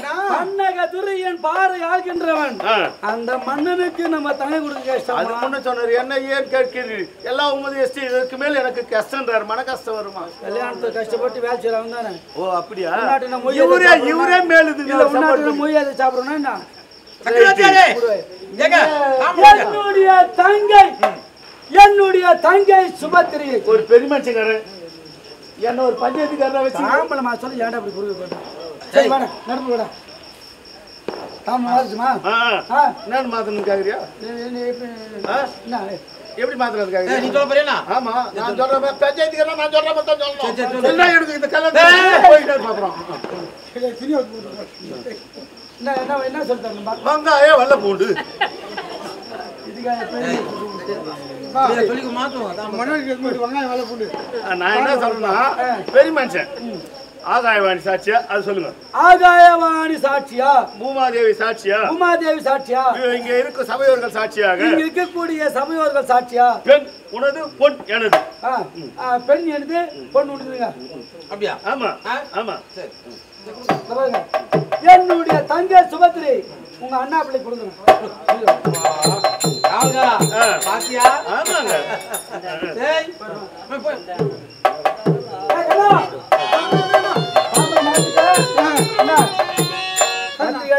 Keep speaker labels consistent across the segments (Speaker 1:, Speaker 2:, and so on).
Speaker 1: பன்னக துரியன் பாறை ஆகின்றவன் அந்த மன்னனுக்கு நம்ம தங்கை கொடுக்க கஷ்டம்.
Speaker 2: அது முன்ன சொன்னாரு என்ன ஏன் கேட்கிறீர்கள் எல்லாம் உமது எஸ்டி இதற்கு மேல் எனக்கு கஷ்டம்ன்றாரு. மன கஷ்டம் வருமா?
Speaker 1: கல்யாணத்தை கஷ்டப்பட்டு வேலை செய்யறவன் தானே.
Speaker 2: ஓ அப்படியா? இவரே மேலுது
Speaker 1: மொய்யாத சாப்பிடணும். என்ன என்னுடைய தங்கை சுபத்திரி
Speaker 2: ஒரு பெரிய மனுஷங்காரன் என்ன ஒரு பஞ்சாயத்துக்காரரை வச்சு
Speaker 1: ஆம்பளமா சொல்லி ஏன்டா அப்படி புரிஞ்சு போட்டேன். சரி வாடா நடந்து வாடா. தாம மாறுச்சுமா?
Speaker 2: என்னன்னு மாத்தணும் கேக்குறியா? எப்படி மாத்துறதுக்காக
Speaker 3: நீ சொல்ல போறியா?
Speaker 2: ஆமா நான் சொல்றேன் பஞ்சாயத்துக்காரன் நான் சொல்றேன் மொத்தம் சொல்லணும். எல்லாம் எனக்கு இந்த கல்யாணம் போயிட்டே பாக்குறோம்.
Speaker 1: என்ன என்ன என்ன சொல்லிட்டாங்க?
Speaker 2: வெங்காயம் வெள்ளை பூண்டு
Speaker 3: சொல்லிக்க மாத்துவோம்.
Speaker 1: வெங்காயம் வேலை போட்டு
Speaker 2: நான் என்ன சொல்றேன்னா பெரிய மனுஷன் ஆகாயவாணி சாட்சியா அது சொல்லுங்க.
Speaker 1: ஆகாயவாணி சாட்சியா?
Speaker 2: பூமாதேவி சாட்சியா?
Speaker 1: பூமாதேவி சாட்சியா?
Speaker 2: இங்க இருக்க சபையோர்கள் சாட்சியாக?
Speaker 1: இங்க இருக்கக்கூடிய சபையோர்கள் சாட்சியா?
Speaker 2: பெண் உனது பொன் எனது.
Speaker 1: பெண் எனது பொன் உனதுங்க.
Speaker 3: அப்படியா?
Speaker 2: ஆமா ஆமா.
Speaker 3: சரி
Speaker 1: என்னுடைய தங்கை சுபத்திரி உங்க அண்ணா பிள்ளை கொடுங்க.
Speaker 3: பாத்தியா?
Speaker 2: ஆமாங்க.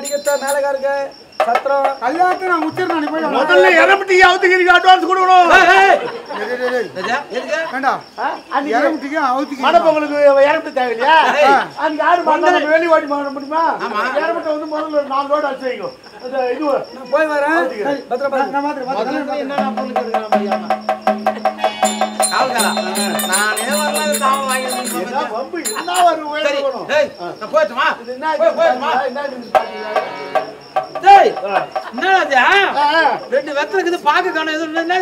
Speaker 1: அடிக்கத்தான் மேலக்காருக்கு சத்திரம் கல்யாணத்தை நான் முச்சிருந்தேன். போய்
Speaker 2: முதல்ல எரமுட்டிக்கு அவுத்துக்கிறீங்க அட்வான்ஸ் கொடுக்கணும். மடப்பொங்கலுக்கு எரமுட்டு தேவையில்லையா? அதுக்கு யாரு பண்ணாலும் வெளி ஓடி பண்ண முடியுமா? எரமுட்டை வந்து முதல்ல 4 லோடு அடிச்சு வைக்கும். இது
Speaker 1: நான் போய் வரேன். பத்திரமா
Speaker 3: என்ன பொருள் கேட்கலாம்? நானே வரல தாம வாங்கி
Speaker 2: என்ன வரும்?
Speaker 3: நான் போயிட்டுமா? ரெண்டு வெத்தலுக்கு பாக்க காணும். எதுவும் என்ன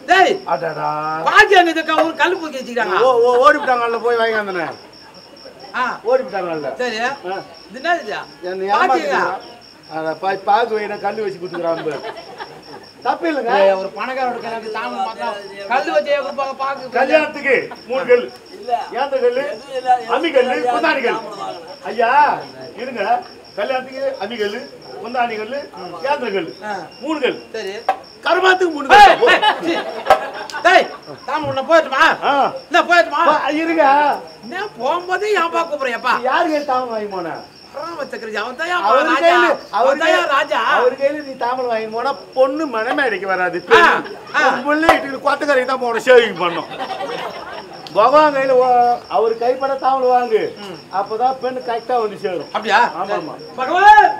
Speaker 3: டேய்
Speaker 2: அடடா
Speaker 3: பாக்கி அங்க இதுக்கு ஒரு கல் பூக்கி வச்சுக்கிறாங்க.
Speaker 2: ஓடிவிட்டாங்கல்ல போய் வாங்கி வந்தனே. ஓடிவிட்டாங்கல்ல.
Speaker 3: சரி இது என்ன இது?
Speaker 2: என்ன ஏமாத்திங்க. அத பாக்கு வைனா கல் வச்சு குத்துறாங்க. தப்பு இல்லங்க.
Speaker 3: ஒரு பணக்காரோட கல்யாணத்துக்கு தாம மாத்தா கல் வச்சே கொடுப்பாங்க. பாக்கு
Speaker 2: கல்யாணத்துக்கு 3 கல் இல்ல. ஏந்த கல் அம்மி கல் குந்தாணி கல். ஐயா இருங்க. கல்யாணத்துக்கு அம்மி கல் குந்தாணி கல் ஏந்த கல் 3 கல். சரி கர்மாத்துக்கு 3 கல்.
Speaker 3: டேய் தாம உன்ன போய்ட்டுமா? இல்ல போய்ட்டுமா?
Speaker 2: இருங்க.
Speaker 3: நான் போம்போது ஏன் பா கூப்பிடுறேப்பா?
Speaker 2: யார் கேட்ட தாம வாங்கி போனா?
Speaker 3: அவர்
Speaker 2: கையில நீ தாமல் வாங்கி போனா பொண்ணு மனமேடைக்கு வராது. கோத்தக்கரைக்கு தான் போன சேவிங் பண்ணும். பகவான் கையில அவர் கைப்பட தாமல் வாங்கு. அப்பதான் பெண்ணு கரெக்டா வந்து சேரும்.
Speaker 3: அப்படியா?
Speaker 2: ஆமா ஆமா.
Speaker 3: பகவான்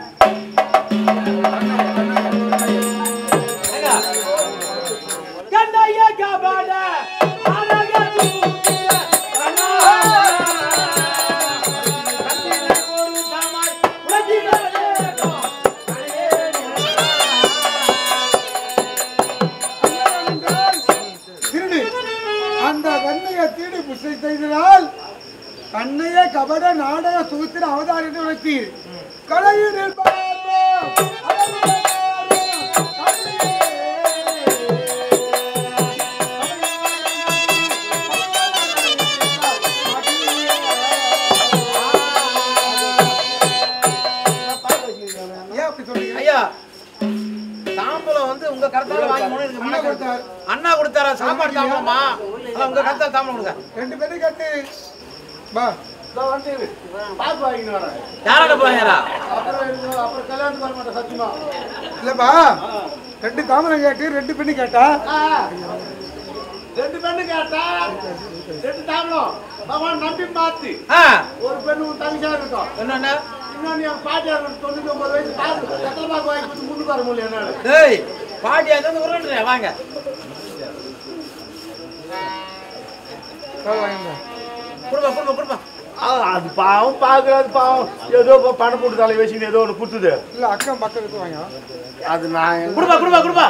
Speaker 1: கண்ணையே கபட நாடக சூத்திர அவதாரித்து உழைத்தீர். கலையில்
Speaker 3: ஐயா தாம்பூலம் வந்து உங்க கருத்தால வாங்கி அண்ணா கொடுத்தாரா? சாப்பாடு தாம்பூலமா? உங்க கருத்தால தாம்பூலம் கொடுங்க.
Speaker 1: 2 பேரும் கட்டு பா வந்து
Speaker 2: பாத்து வாங்கிட்டு வரேன்.
Speaker 3: யாரோட போறீங்களா?
Speaker 2: அப்புறம் கல்யாணத்துக்கு வர மாட்டேன் சத்தியமா.
Speaker 1: இல்லப்பா 2 தாமரம் கேட்டு 2 பெண்ணு கேட்டா
Speaker 2: 2 பெண்ணு கேட்டா 2 தாமரம் பகவான் நம்பி மாத்தி ஒரு பெண்ணு தனிச்சா இருக்கும்.
Speaker 3: என்னன்னா
Speaker 2: இன்னொன்னு என் பாட்டியார் 99 வயசு பாத்து எத்தனை பாக்கு வாங்கி கொடுத்து முன்னுக்கு வர முடியல என்னால.
Speaker 3: டேய் பாட்டியா இருந்து உருண்டுறேன் வாங்க. குடுப்பா
Speaker 2: அது பாவம் பாக்குறது பாவம் ஏதோ பணம் போட்டு தலை வச்சுன்னு ஏதோ ஒன்று கொடுத்துது.
Speaker 1: இல்ல அக்கம் பக்கத்துக்கு வாங்க.
Speaker 2: அது நான்
Speaker 3: குடுப்பா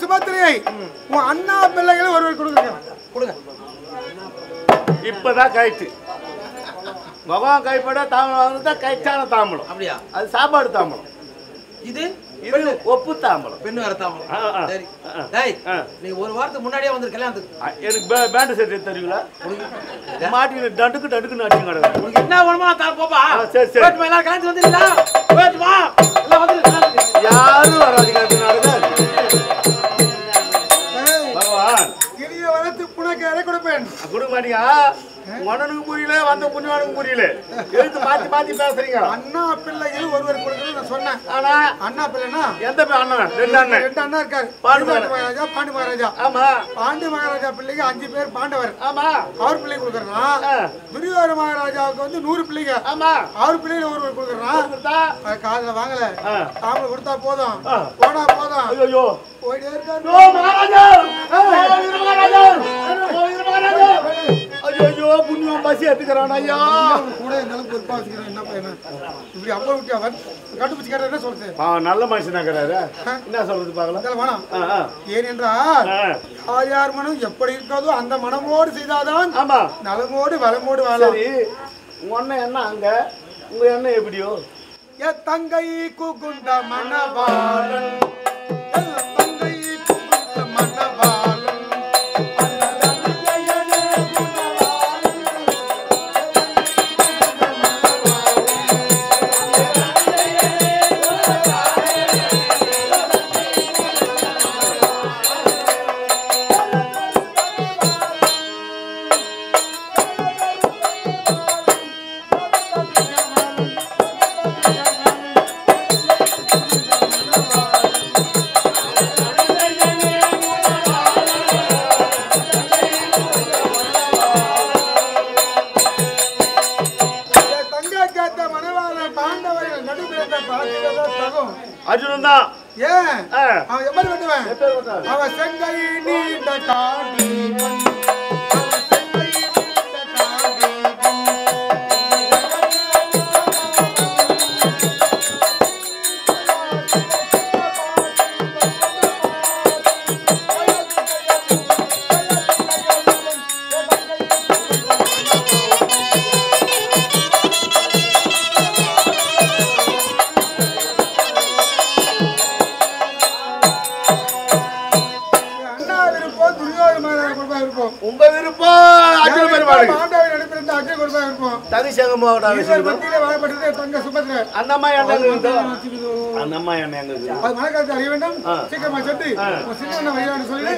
Speaker 1: சுபத்திரையை உன் அண்ணா பிள்ளைகளை ஒருவர் கொடுங்க.
Speaker 2: இப்பதான் கைட்டு பகவான் கைப்பட தாம்பலம் தான் கைச்சான தாம்பலம்.
Speaker 3: அப்படியா?
Speaker 2: அது சாப்பாடு தாம்பலம்.
Speaker 3: இது
Speaker 2: இது ஒப்பு தாம்பலம்.
Speaker 3: பெண்ணு வர தாம்பலம். சரி டேய், நீ ஒரு வாரத்துக்கு முன்னாடியே வந்து கல்யாணத்துக்கு
Speaker 2: எனக்கு பேண்ட் செட் தெரியுங்களா? மாட்டி டண்டுக்கு டண்டுக்குன்னு அடிச்சு கிடக்கு.
Speaker 3: உனக்கு என்ன வேணுமோ நான் தர போப்பா.
Speaker 2: சரி சரி.
Speaker 3: போய்ட்டு எல்லாம் கல்யாணத்துக்கு வந்துடீங்களா? போய்ட்டு வா. எல்லாம் வந்து கல்யாணத்துக்கு.
Speaker 2: யாரும் வராதீங்க பகவான்.
Speaker 1: கிளிய வளர்த்து புனக்கு இறை கொடுப்பேன்.
Speaker 2: கொடுக்க மாட்டீங்க. மன்னனுக்கு புரியல, வந்த புண்ணியவானுக்கு புரியல. எழுத்து மாத்தி மாத்தி பேசுறீங்க.
Speaker 1: அண்ணா பிள்ளைகள் ஒருவர் கொடுக்கணும்னு நான் சொன்னேன்.
Speaker 2: ஆனா
Speaker 1: அண்ணா பிள்ளைனா
Speaker 2: எந்த அண்ணன்? ரெண்டு அண்ணன்.
Speaker 1: ரெண்டு அண்ணா இருக்காரு.
Speaker 2: பாண்டி
Speaker 1: மகாராஜா, பாண்டி மகாராஜா.
Speaker 2: ஆமா.
Speaker 1: பாண்டி மகாராஜா பிள்ளைக்கு 5 பேர் பாண்டவர்.
Speaker 2: ஆமா.
Speaker 1: அவர் பிள்ளை கொடுக்கறான். துரியோதன மகாராஜாவுக்கு வந்து 100 பிள்ளைங்க.
Speaker 2: ஆமா.
Speaker 1: அவர் பிள்ளைல ஒருவர் கொடுக்கறான். காதுல வாங்கல. தாமரை கொடுத்தா போதும். போனா போதும்.
Speaker 2: ஐயோ
Speaker 1: போயிட்டே இருக்காரு.
Speaker 2: ஓ மகாராஜா! மகாராஜா! மகாராஜா! ஐயோ புண்ணியம் பசி எடுத்துக்கறான் ஐயா.
Speaker 1: கூட இருந்தாலும் பொறுப்பா வச்சுக்கிறேன். என்ன பையன் இப்படி அப்ப விட்டு அவன் கண்டுபிடிச்சு கேட்டா என்ன சொல்றது?
Speaker 2: நல்ல மனுஷனாக்குறாரு. என்ன சொல்றது பாக்கலாம்.
Speaker 1: வேணாம். ஏனென்றால் யார் யார் மனம் எப்படி இருக்காதோ அந்த மனமோடு செய்தாதான்
Speaker 2: ஆமா
Speaker 1: நலமோடு வளமோடு வாழ.
Speaker 2: சரி, உங்க அண்ணன் என்ன அங்க, உங்க அண்ணன் எப்படியோ?
Speaker 1: என் தங்கை குகுந்த மணவாளன், தங்கை குகுந்த மணவாளன்.
Speaker 2: அர்ஜுனன் தான்.
Speaker 1: ஏன் அவன் எப்படி வெட்டுவேன்? அவன் செங்கை நீண்ட காடி
Speaker 2: உங்க விருப்பம். அர்ஜுன பெருமாள்
Speaker 1: பாண்டவர் நடிப்பிருந்த அஜய் கொடுப்பா இருப்போம்.
Speaker 2: தனிசங்கமாக
Speaker 1: வாழப்பட்டது தங்க சுபத்ர.
Speaker 2: அந்த அம்மா என்ன அந்த அம்மா என்ன எங்க
Speaker 1: அது மனக்காலத்தை அறிய வேண்டும். சீக்கிரமா செட்டு சின்ன வழியான்னு சொல்லி